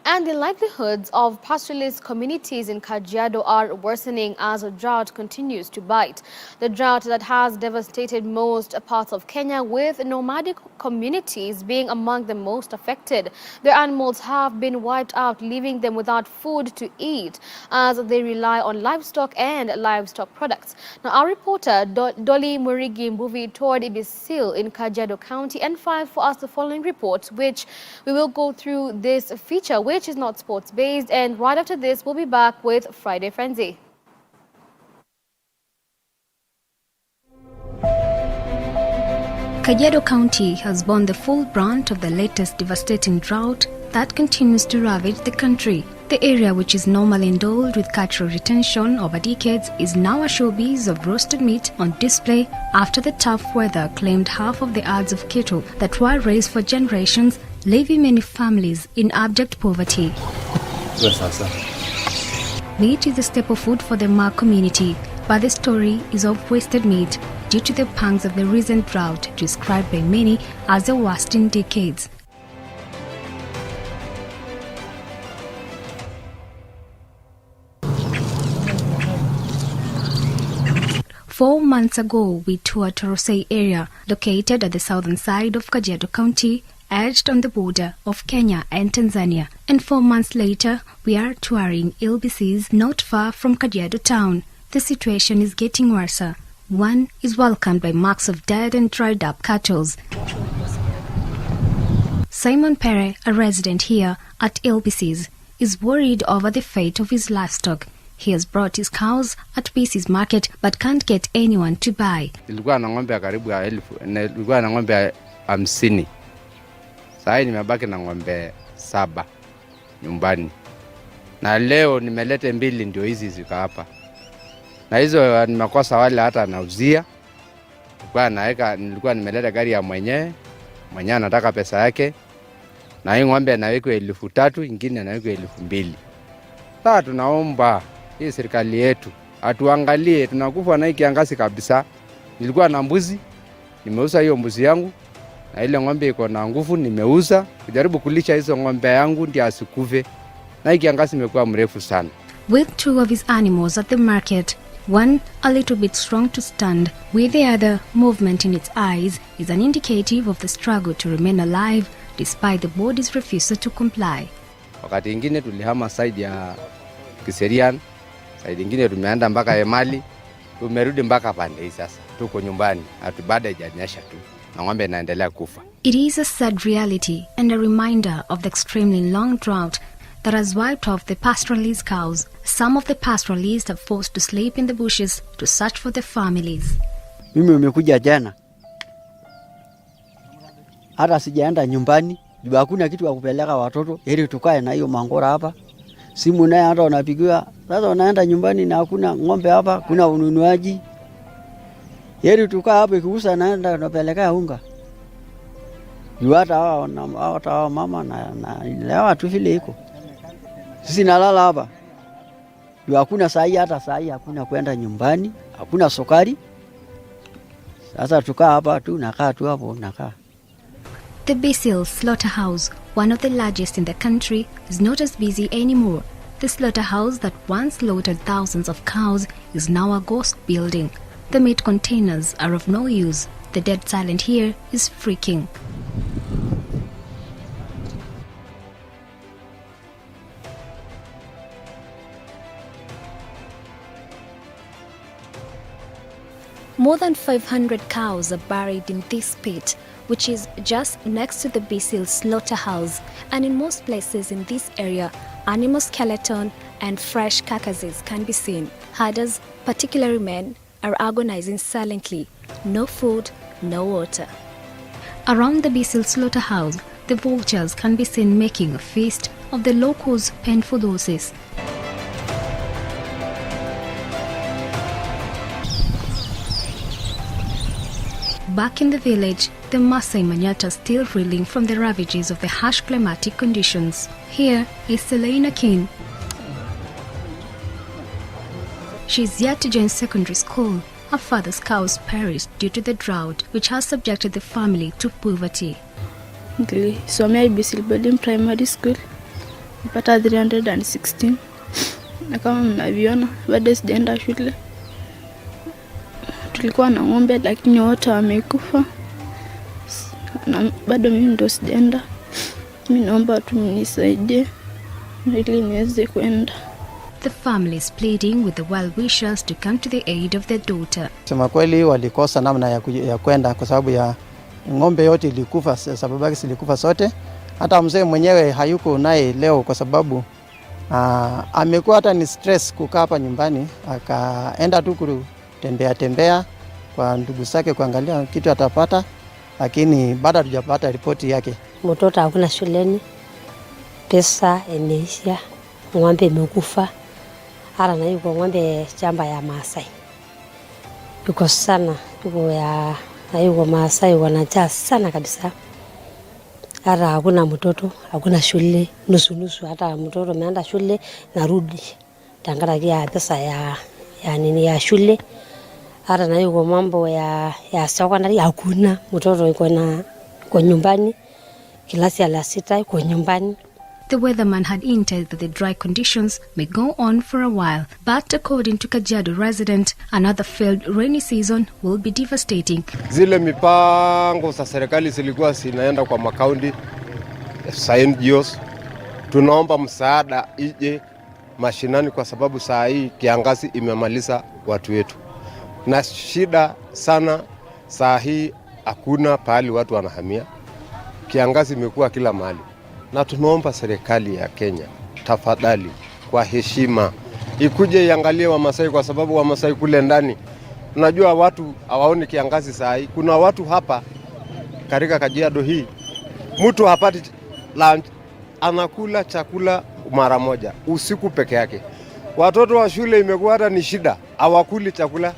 And the livelihoods of pastoralist communities in Kajiado are worsening as a drought continues to bite. The drought that has devastated most parts of Kenya, with nomadic communities being among the most affected. Their animals have been wiped out, leaving them without food to eat as they rely on livestock and livestock products. Now, our reporter Dolly Mwirigi toured Ibisil in Kajiado County and filed for us the following report, which we will go through this feature, which is not sports-based, and right after this, we'll be back with Friday Frenzy. Kajiado County has borne the full brunt of the latest devastating drought that continues to ravage the country. The area, which is normally endowed with cultural retention over decades, is now a showbiz of roasted meat on display after the tough weather claimed half of the herds of cattle that were raised for generations, leaving many families in abject poverty. Meat is a staple food for the Ma community, but the story is of wasted meat due to the pangs of the recent drought, described by many as the worst in decades. Four months ago, we toured Torosei area, located at the southern side of Kajiado County, edged on the border of Kenya and Tanzania. And 4 months later, we are touring LBCs not far from Kajiado town. The situation is getting worse. One is welcomed by marks of dead and dried up cattle. Simon Pere, a resident here at LBCs, is worried over the fate of his livestock. He has brought his cows at Pieces Market but can't get anyone to buy. Nilikuwa na ng'ombe karibu 1000, nilikuwa na ng'ombe 50. Sasa nimebaki na ng'ombe 7 nyumbani. Na leo nimeleta 2 ndio hizi ziko hapa. Na hizo nimekosa wale hata nauzia. Nilikuwa nimeleta gari ya mwenyewe anataka pesa yake. Na hii ng'ombe nawekwa 3000, nyingine nawekwa 2000. Sasa tunaomba hii serikali yetu atuangalie, tunakufa na hii kiangazi kabisa. Nilikuwa na mbuzi, nimeuza hiyo mbuzi yangu, na ile ng'ombe iko na nguvu nimeuza, kujaribu kulisha hizo ng'ombe yangu ndio asikufe. Na hii kiangazi imekuwa mrefu sana. With 2 of his animals at the market, one a little bit strong to stand, with the other movement in its eyes, is an indicative of the struggle to remain alive despite the body's refusal to comply. Wakati ingine tulihama side ya Kiserian, side ingine tumeenda mpaka Emali, tumerudi mpaka pande hii sasa. Tuko nyumbani, baada hajanyesha tu. Na ng'ombe inaendelea kufa. It is a sad reality and a reminder of the extremely long drought that has wiped off the pastoralist cows. Some of the pastoralists are forced to sleep in the bushes to search for their families. Mimi nimekuja jana. Hata sijaenda nyumbani. Juu hakuna kitu ya kupeleka watoto, ili tukae na hiyo mangora hapa. Simu naye hata unapigiwa, sasa unaenda nyumbani na hakuna ng'ombe hapa, kuna ununuaji. Ili tukae hapa ikiusa naenda tunapeleka unga. Juu hata mama na leo tu vile iko. Sisi nalala hapa. Juu hakuna hata saa hakuna kwenda nyumbani, hakuna sukari. Sasa tukaa hapa tu, nakaa tu hapo nakaa. The Basil slaughterhouse, one of the largest in the country, is not as busy anymore. The slaughterhouse that once slaughtered thousands of cows is now a ghost building. The meat containers are of no use. The dead silent here is freaking. More than 500 cows are buried in this pit, which is just next to the Basil slaughterhouse, and in most places in this area, animal skeleton and fresh carcasses can be seen. Herders, particularly men, are agonizing silently. No food, no water. Around the Basil slaughterhouse, the vultures can be seen making a feast of the locals' painful doses. Back in the village, the Maasai Manyata are still reeling from the ravages of the harsh climatic conditions. Here is Selena King. She is yet to join secondary school. Her father's cows perished due to the drought, which has subjected the family to poverty. Nilisomea Ibisil Primary School. nipata 316. Na kama mnaviona bado sijaenda shule. Tulikuwa na ng'ombe lakini wote wamekufa. Na bado mimi ndo sijaenda. Mimi naomba tu mnisaidie ili niweze kwenda. The family is pleading with the well-wishers to come to the aid of their daughter. Sema kweli walikosa namna ya kwenda kwa sababu ya ng'ombe yote ilikufa, sababu yake silikufa sote. Hata mzee mwenyewe hayuko naye leo kwa sababu amekuwa hata ni stress kukaa hapa nyumbani, akaenda tu kutembea kwa ndugu zake kuangalia kitu atapata, lakini bado hatujapata ripoti yake. Mtoto hakuna shuleni, pesa imeisha, ng'ombe imekufa. Hata na yuko ng'ombe shamba ya Maasai. Yuko sana, na yuko Maasai wanajaa sana kabisa. Hata hakuna mtoto, hakuna shule, nusu. Hata mtoto ameenda shule narudi. Tangara kia pesa ya shule. Hata na yuko mambo ya secondary hakuna. Mtoto yuko nyumbani. Kilasi ya 6 yuko nyumbani. The weatherman had hinted that the dry conditions may go on for a while, but according to Kajiado resident, another failed rainy season will be devastating. Zile mipango za serikali zilikuwa zinaenda kwa makaunti NGOs. Tunaomba msaada ije mashinani kwa sababu saa hii kiangazi imemaliza watu wetu. Na shida sana saa hii hakuna pahali watu wanahamia. Kiangazi imekuwa kila mahali. Na tunaomba serikali ya Kenya tafadhali kwa heshima ikuje iangalie Wamasai kwa sababu Wamasai kule ndani unajua watu hawaoni kiangazi saa hii. Kuna watu hapa katika Kajiado hii mtu hapati lunch, anakula chakula mara moja usiku peke yake. Watoto wa shule imekuwa hata ni shida, hawakuli chakula,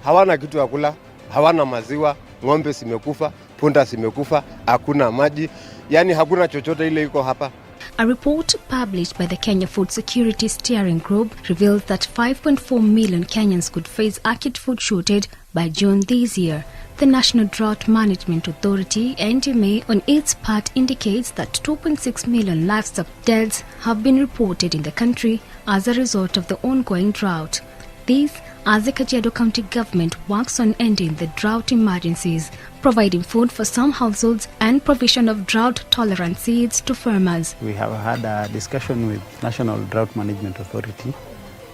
hawana kitu ya kula, hawana maziwa, ng'ombe zimekufa, punda zimekufa, hakuna maji. Yani hakuna chochote ile iko hapa. A report published by the Kenya Food Security Steering Group reveals that 5.4 million Kenyans could face acute food shortage by June this year. The National Drought Management Authority, NDMA, on its part indicates that 2.6 million livestock deaths have been reported in the country as a result of the ongoing drought. This as the Kajiado County government works on ending the drought emergencies, providing food for some households and provision of drought-tolerant seeds to farmers. We have had a discussion with National Drought Management Authority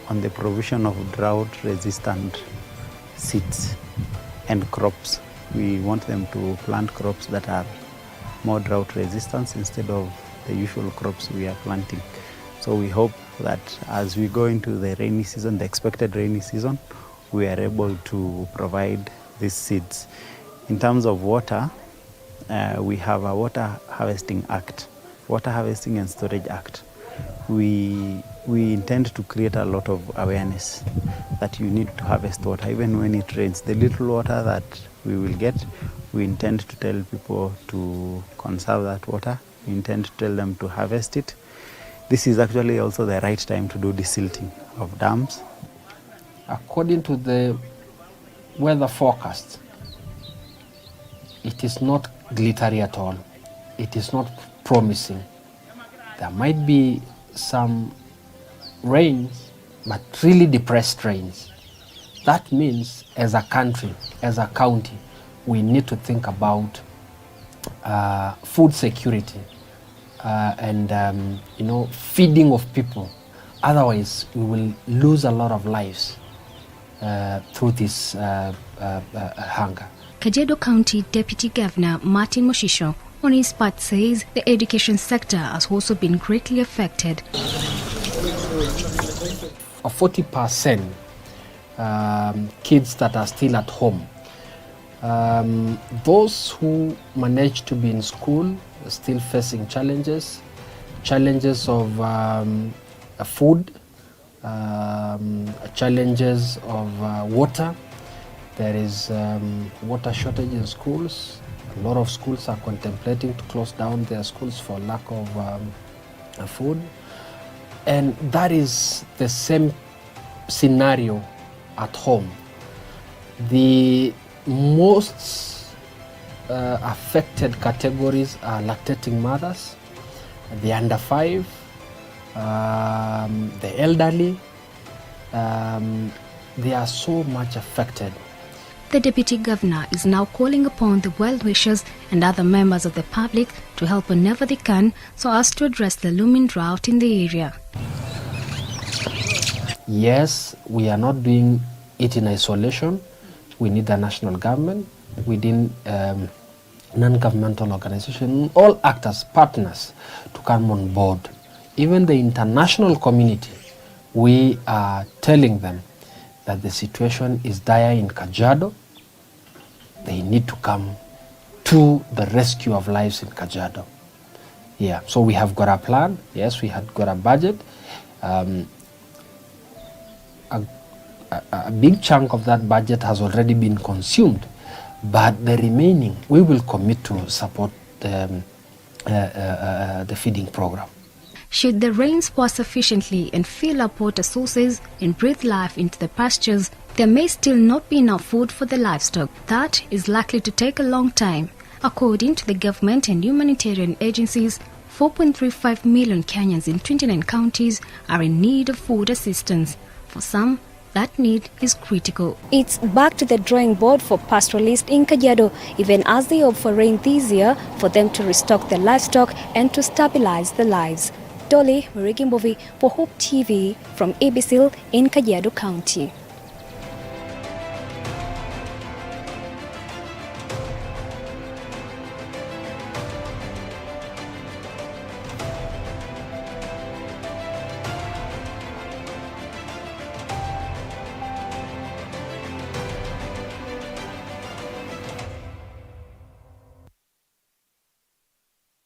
on the provision of drought-resistant seeds and crops. We want them to plant crops that are more drought-resistant instead of the usual crops we are planting. So we hope that as we go into the rainy season, the expected rainy season, we are able to provide these seeds. In terms of water, we have a Water Harvesting Act, Water Harvesting and Storage Act. We intend to create a lot of awareness that you need to harvest water, even when it rains. The little water that we will get, we intend to tell people to conserve that water. We intend to tell them to harvest it. This is actually also the right time to do desilting of dams. According to the weather forecast, it is not glittery at all. It is not promising. There might be some rains, but really depressed rains. That means as a country, as a county, we need to think about food security. And feeding of people. Otherwise, we will lose a lot of lives through this hunger. Kajiado County Deputy Governor Martin Moshisho on his part says the education sector has also been greatly affected. 40% kids that are still at home. Those who manage to be in school are still facing challenges of food, challenges of water. There is water shortage in schools. A lot of schools are contemplating to close down their schools for lack of food. And that is the same scenario at home. The most affected categories are lactating mothers, the under 5, the elderly, they are so much affected. The Deputy Governor is now calling upon the well-wishers and other members of the public to help whenever they can so as to address the looming drought in the area. Yes, we are not doing it in isolation. We need the national government, within non-governmental organizations, all actors, partners to come on board. Even the international community, we are telling them that the situation is dire in Kajiado. They need to come to the rescue of lives in Kajiado. Yeah, so we have got a plan. Yes, we had got a budget. A big chunk of that budget has already been consumed, but the remaining we will commit to support the feeding program. Should the rains pour sufficiently and fill up water sources and breathe life into the pastures, there may still not be enough food for the livestock. That is likely to take a long time. According to the government and humanitarian agencies, 4.35 million Kenyans in 29 counties are in need of food assistance. For some, that need is critical. It's back to the drawing board for pastoralists in Kajiado, even as they hope for rain this year for them to restock their livestock and to stabilize their lives. Dolly Mwirigi for Hope TV from Ibisil in Kajiado County.